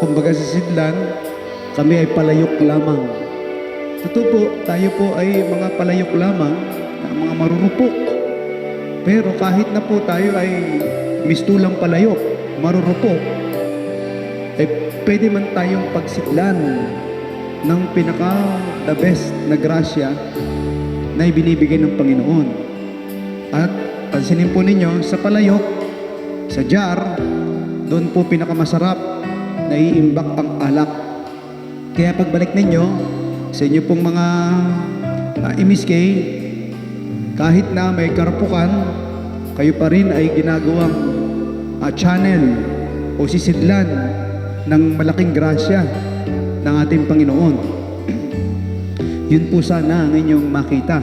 Kumbaga sa Sidlan, kami ay palayok lamang. Totoo po, tayo po ay mga palayok lamang, mga marurupok. Pero kahit na po tayo ay mistulang palayok, marurupok, ay pwede man tayong pagsidlan ng pinaka-the best na grasya na ibinibigay ng Panginoon. At pansinin po ninyo, sa palayok, sa jar, doon po pinakamasarap, naiimbak ang alak. Kaya pagbalik ninyo sa inyo pong mga MSK, kahit na may karapukan, kayo pa rin ay ginagawang channel o sisidlan ng malaking grasya ng ating Panginoon. Yun po sana ang inyong makita.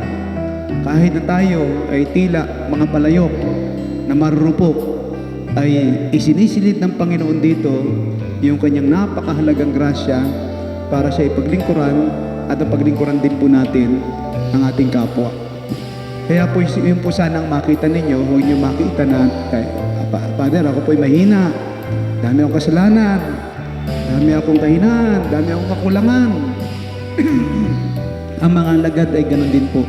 Kahit na tayo ay tila mga palayok na marurupok, ay isinisilid ng Panginoon dito yung kanyang napakahalagang grasya para sa ipaglingkuran at ang paglingkuran din po natin ang ating kapwa. Kaya po yun po sanang makita ninyo, huwag nyo makita na, Father, ako po'y mahina, dami akong kasalanan, dami akong kahinaan, dami akong kakulangan. Ang mga alagad ay ganun din po.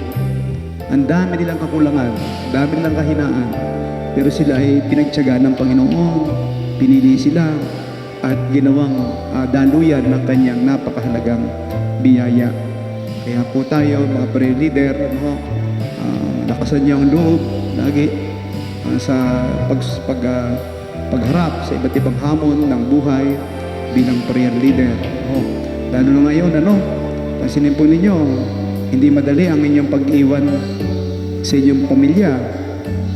Ang dami nilang kakulangan, dami nilang kahinaan, pero sila ay pinagtiyagaan ng Panginoon, pinili sila, at ginawang daluyan ng kanyang napakahalagang biyaya. Kaya po tayo, mga prayer leader, lakasan niyo ang loob lagi sa pagharap sa iba't ibang hamon ng buhay bilang prayer leader. Lalo na ngayon, pansinin po ninyo, hindi madali ang inyong pag-iwan sa inyong pamilya.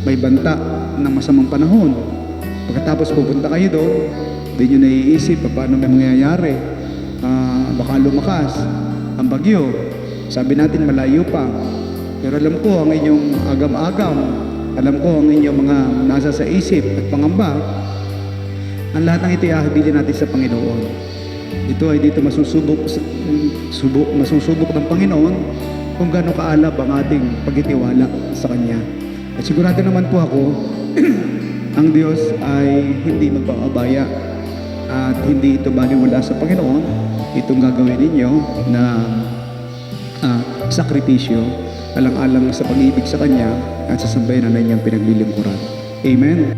May banta ng masamang panahon. Pagkatapos pupunta kayo doon, hindi nyo naiisip paano may mangyayari. Baka lumakas ang bagyo. Sabi natin malayo pa. Pero alam ko ang inyong agam-agam, alam ko ang inyong mga nasa sa isip at pangamba, ang lahat ng ito ihahabilin natin sa Panginoon. Ito ay dito masusubok ng Panginoon kung gaano kaalab ang ating pagtitiwala sa Kanya. At sigurado naman po ako, ang Diyos ay hindi magpapabaya at hindi ito baliwala sa Panginoon. Itong gagawin ninyo na sakripisyo, alang-alang sa pag-ibig sa Kanya at sa sambayanan na inyong pinaglilingkuran. Amen.